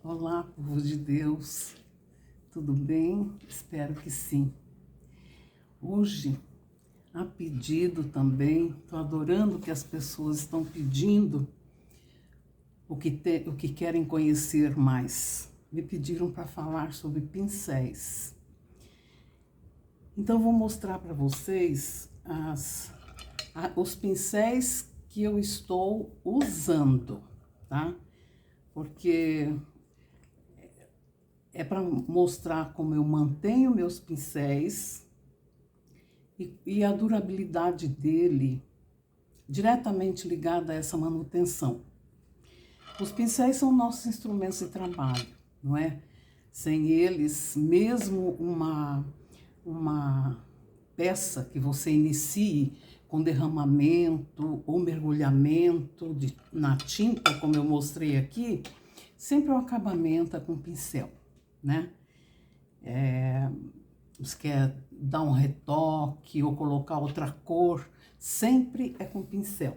Olá, povo de Deus, tudo bem? Espero que sim. Hoje, a pedido também, estou adorando que as pessoas estão pedindo o que querem conhecer mais. Me pediram para falar sobre pincéis. Então, vou mostrar para vocês os pincéis que eu estou usando, tá? Porque é para mostrar como eu mantenho meus pincéis e a durabilidade dele diretamente ligada a essa manutenção. Os pincéis são nossos instrumentos de trabalho, não é? Sem eles, mesmo uma peça que você inicie com derramamento ou mergulhamento na tinta, como eu mostrei aqui, sempre o acabamento é com pincel, né? Você quer dar um retoque ou colocar outra cor, sempre é com pincel.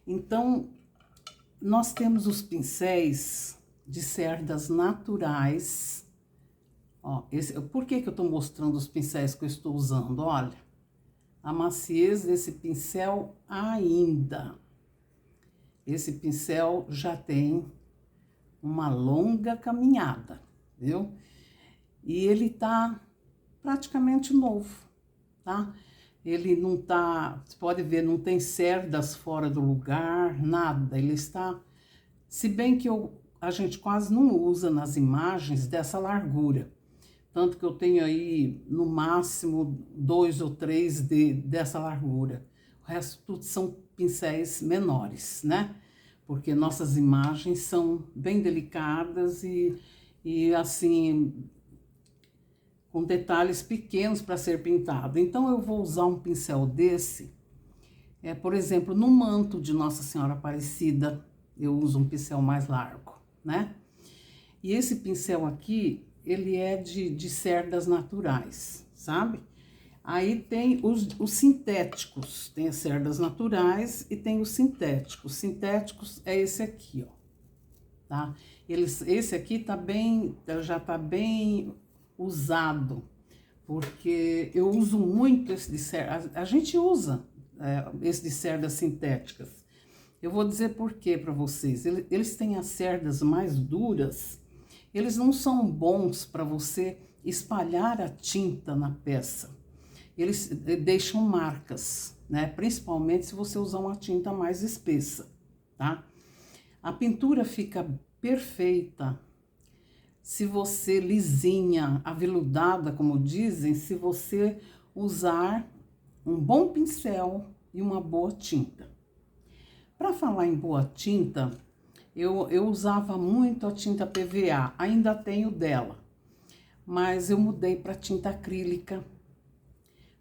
Então, nós temos os pincéis de cerdas naturais. Ó, por que eu estou mostrando os pincéis que eu estou usando? Olha, a maciez desse pincel ainda. Esse pincel já tem uma longa caminhada, viu? E ele tá praticamente novo, tá? Ele não tá, você pode ver, não tem cerdas fora do lugar, nada. Ele está, se bem que a gente quase não usa nas imagens dessa largura. Tanto que eu tenho aí, no máximo, 2 ou 3 dessa largura. O resto tudo são pincéis menores, né? Porque nossas imagens são bem delicadas e assim, com detalhes pequenos para ser pintado. Então, eu vou usar um pincel desse, por exemplo, no manto de Nossa Senhora Aparecida, eu uso um pincel mais largo, né? E esse pincel aqui, ele é de cerdas naturais, sabe? Aí tem os sintéticos, tem as cerdas naturais e tem os sintéticos. Os sintéticos é esse aqui, ó, tá? Esse aqui já tá bem usado, porque eu uso muito esse de cerdas, a gente usa esse de cerdas sintéticas. Eu vou dizer por quê para vocês. Eles têm as cerdas mais duras, eles não são bons para você espalhar a tinta na peça. Eles deixam marcas, né? Principalmente se você usar uma tinta mais espessa, tá? A pintura fica perfeita se você lisinha, aveludada, como dizem, se você usar um bom pincel e uma boa tinta. Para falar em boa tinta, eu usava muito a tinta PVA, ainda tenho dela, mas eu mudei para tinta acrílica,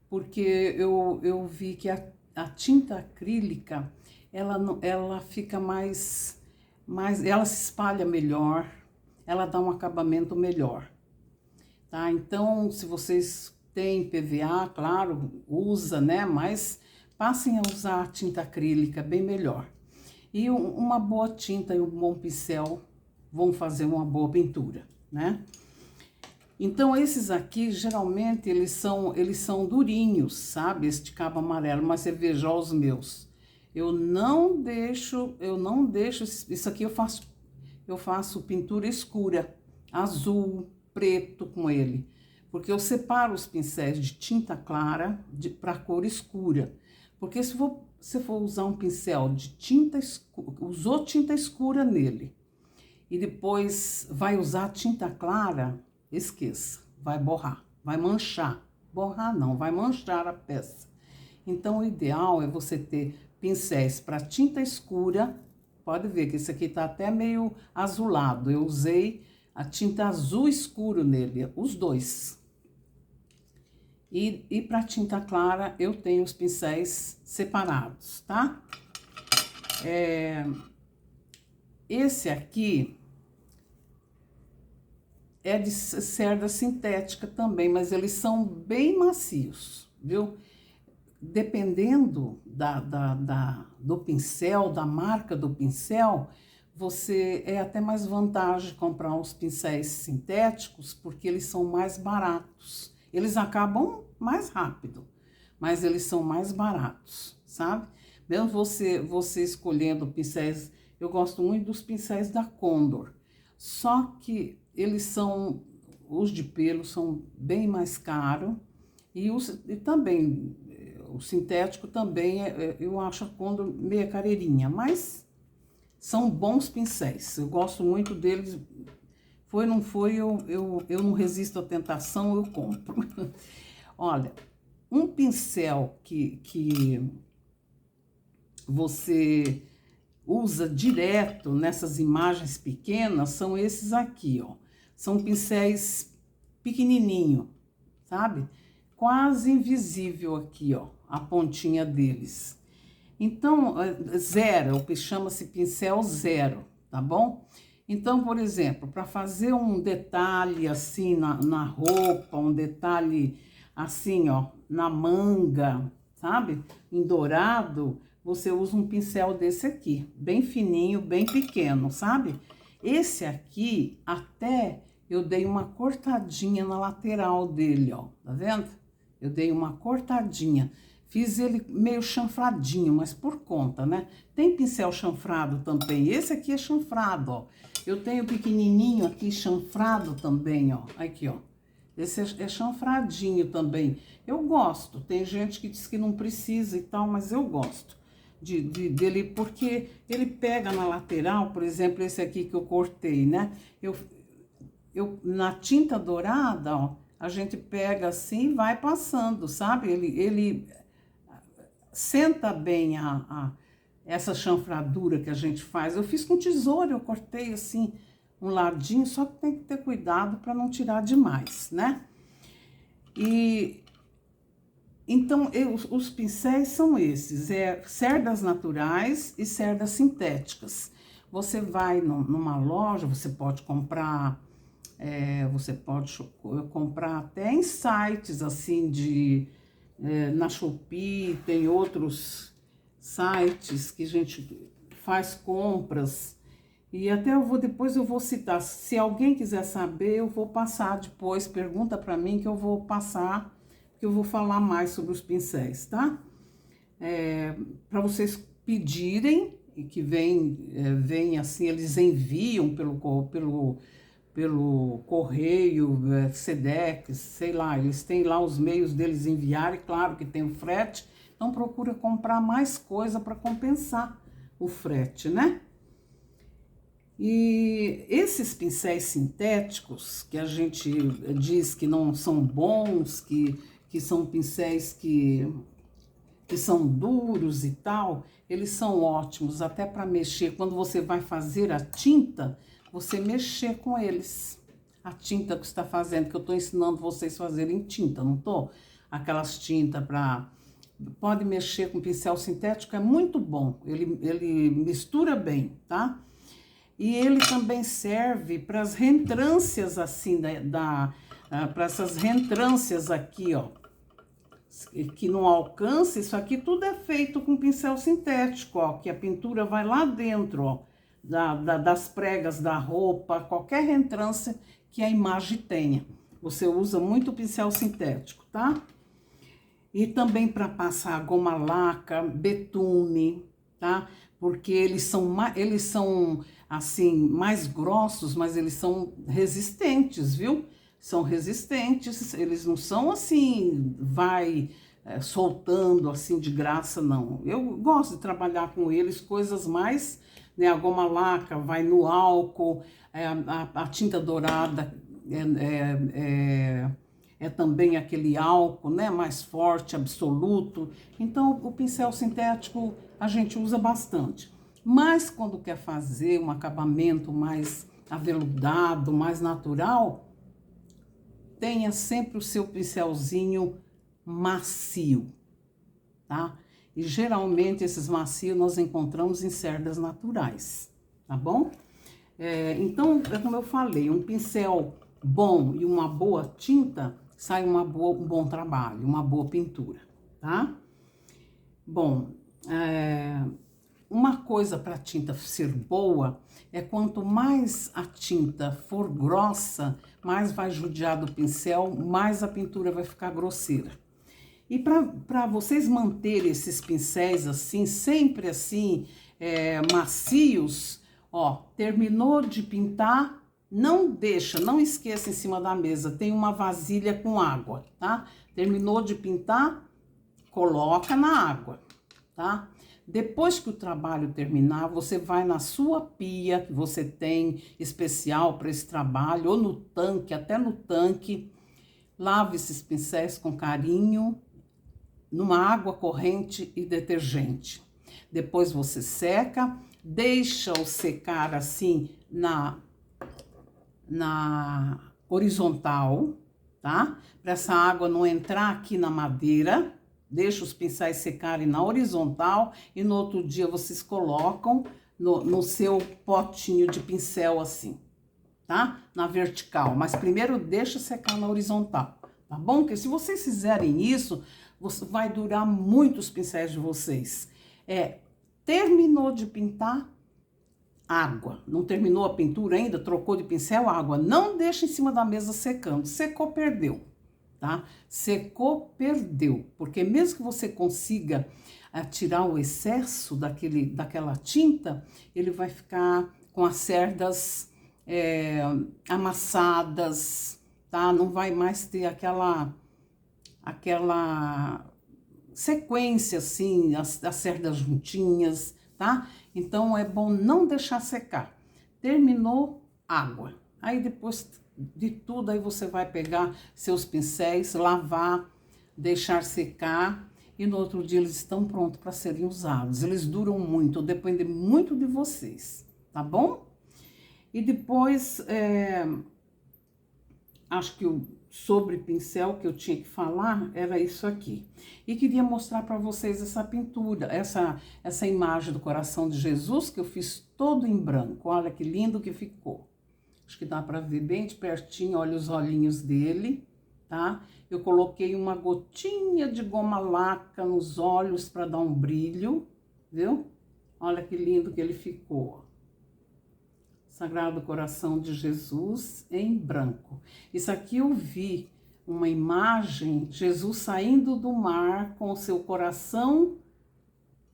porque eu vi que a tinta acrílica, ela fica mais, ela se espalha melhor, ela dá um acabamento melhor, tá? Então, se vocês têm PVA, claro, usa, né? Mas passem a usar a tinta acrílica, bem melhor. E uma boa tinta e um bom pincel vão fazer uma boa pintura, né? Então, esses aqui, geralmente, eles são durinhos, sabe? Este cabo amarelo, mas você veja, ó, os meus. Eu não deixo, isso aqui eu faço pintura escura, azul, preto com ele. Porque eu separo os pincéis de tinta clara para cor escura. Porque se você for usar um pincel de tinta escura, usou tinta escura nele, e depois vai usar tinta clara, esqueça, vai borrar, vai manchar. Borrar não, vai manchar a peça. Então, o ideal é você ter pincéis para tinta escura. Pode ver que esse aqui tá até meio azulado. Eu usei a tinta azul escuro nele, os dois. E para tinta clara, eu tenho os pincéis separados, tá? Esse aqui é de cerda sintética também, mas eles são bem macios, viu? Dependendo do pincel, da marca do pincel, você é até mais vantagem comprar os pincéis sintéticos, porque eles são mais baratos. Eles acabam mais rápido, mas eles são mais baratos, sabe? Mesmo você escolhendo pincéis, eu gosto muito dos pincéis da Condor, só que eles são, os de pelo são bem mais caros, e também, o sintético também, eu acho a Condor meia careirinha, mas são bons pincéis, eu gosto muito deles. Foi, não foi, eu não resisto à tentação, eu compro. Olha, um pincel que você usa direto nessas imagens pequenas são esses aqui, ó. São pincéis pequenininho, sabe? Quase invisível aqui, ó, a pontinha deles. Então, zero, chama-se pincel zero, tá bom? Então, por exemplo, para fazer um detalhe assim na roupa, um detalhe assim, ó, na manga, sabe? Em dourado, você usa um pincel desse aqui, bem fininho, bem pequeno, sabe? Esse aqui, até eu dei uma cortadinha na lateral dele, ó, tá vendo? Eu dei uma cortadinha. Fiz ele meio chanfradinho, mas por conta, né? Tem pincel chanfrado também. Esse aqui é chanfrado, ó. Eu tenho pequenininho aqui chanfrado também, ó. Aqui, ó. Esse é chanfradinho também. Eu gosto. Tem gente que diz que não precisa e tal, mas eu gosto dele, porque ele pega na lateral, por exemplo, esse aqui que eu cortei, né? Na tinta dourada, ó, a gente pega assim e vai passando, sabe? Ele senta bem essa chanfradura que a gente faz. Eu fiz com tesoura, eu cortei assim um ladinho, só que tem que ter cuidado para não tirar demais, né? E então os pincéis são esses, cerdas naturais e cerdas sintéticas. Você vai numa loja, você pode comprar até em sites assim na Shopee, tem outros sites que a gente faz compras. E até depois eu vou citar, se alguém quiser saber, eu vou passar depois, pergunta para mim que eu vou passar, que eu vou falar mais sobre os pincéis, tá? Para vocês pedirem, e que vem assim, eles enviam pelo correio, Sedex, sei lá, eles têm lá os meios deles enviarem, claro que tem o frete, então procura comprar mais coisa para compensar o frete, né? E esses pincéis sintéticos, que a gente diz que não são bons, que são pincéis que são duros e tal, eles são ótimos até para mexer. Quando você vai fazer a tinta, você mexer com eles. A tinta que você está fazendo, que eu estou ensinando vocês a fazerem tinta, não estou? Aquelas tintas para... Pode mexer com pincel sintético, é muito bom. Ele mistura bem, tá? E ele também serve para as reentrâncias assim, para essas reentrâncias aqui, ó. Que não alcança, isso aqui tudo é feito com pincel sintético, ó. Que a pintura vai lá dentro, ó. Das pregas da roupa, qualquer reentrância que a imagem tenha. Você usa muito pincel sintético, tá? E também para passar goma laca, betume, tá? Porque eles são assim, mais grossos, mas eles são resistentes, viu? São resistentes, eles não são assim, soltando assim de graça, não. Eu gosto de trabalhar com eles, coisas mais, né? A goma laca vai no álcool, a tinta dourada é também aquele álcool, né? Mais forte, absoluto. Então, o pincel sintético a gente usa bastante. Mas quando quer fazer um acabamento mais aveludado, mais natural, tenha sempre o seu pincelzinho macio, tá? E geralmente esses macios nós encontramos em cerdas naturais, tá bom? Então, como eu falei, um pincel bom e uma boa tinta, sai um bom trabalho, uma boa pintura, tá? Bom, uma coisa para a tinta ser boa é quanto mais a tinta for grossa, mais vai judiar do pincel, mais a pintura vai ficar grosseira. E para vocês manterem esses pincéis assim, sempre assim, macios, ó, terminou de pintar, não esqueça em cima da mesa, tem uma vasilha com água, tá? Terminou de pintar, coloca na água, tá? Depois que o trabalho terminar, você vai na sua pia, que você tem especial para esse trabalho, ou no tanque, até no tanque, lave esses pincéis com carinho, numa água corrente e detergente. Depois você seca, deixa-o secar assim na horizontal, tá? Para essa água não entrar aqui na madeira, deixa os pincéis secarem na horizontal e no outro dia vocês colocam no seu potinho de pincel assim, tá? Na vertical, mas primeiro deixa secar na horizontal, tá bom? Porque se vocês fizerem isso, vai durar muito os pincéis de vocês. Terminou de pintar, água. Não terminou a pintura ainda, trocou de pincel, água. Não deixa em cima da mesa secando. Secou, perdeu, tá? Secou, perdeu. Porque mesmo que você consiga tirar o excesso daquela tinta, ele vai ficar com as cerdas amassadas, tá? Não vai mais ter aquela sequência assim, as cerdas juntinhas, tá? Então é bom não deixar secar. Terminou, água. Aí depois de tudo, aí você vai pegar seus pincéis, lavar, deixar secar e no outro dia eles estão prontos para serem usados. Eles duram muito, depende muito de vocês, tá bom? E depois, acho que sobre pincel que eu tinha que falar era isso aqui. E queria mostrar para vocês essa pintura, essa imagem do coração de Jesus que eu fiz todo em branco. Olha que lindo que ficou. Acho que dá para ver bem de pertinho, olha os olhinhos dele, tá? Eu coloquei uma gotinha de goma laca nos olhos para dar um brilho, viu? Olha que lindo que ele ficou. Sagrado Coração de Jesus em branco. Isso aqui eu vi uma imagem, Jesus saindo do mar com o seu coração,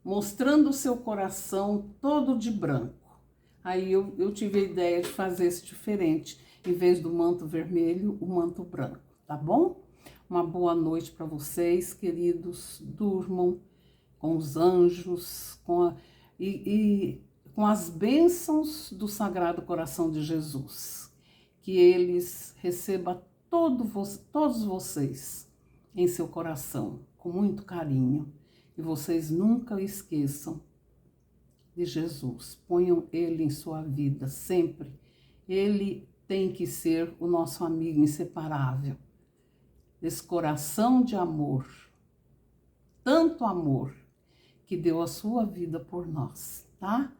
mostrando o seu coração todo de branco. Aí eu tive a ideia de fazer isso diferente, em vez do manto vermelho, o manto branco, tá bom? Uma boa noite para vocês, queridos, durmam com os anjos, com as bênçãos do Sagrado Coração de Jesus, que eles recebam todos vocês em seu coração, com muito carinho, e vocês nunca esqueçam de Jesus, ponham Ele em sua vida sempre, Ele tem que ser o nosso amigo inseparável, esse coração de amor, tanto amor, que deu a sua vida por nós, tá?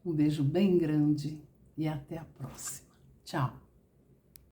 Um beijo bem grande e até a próxima. Tchau!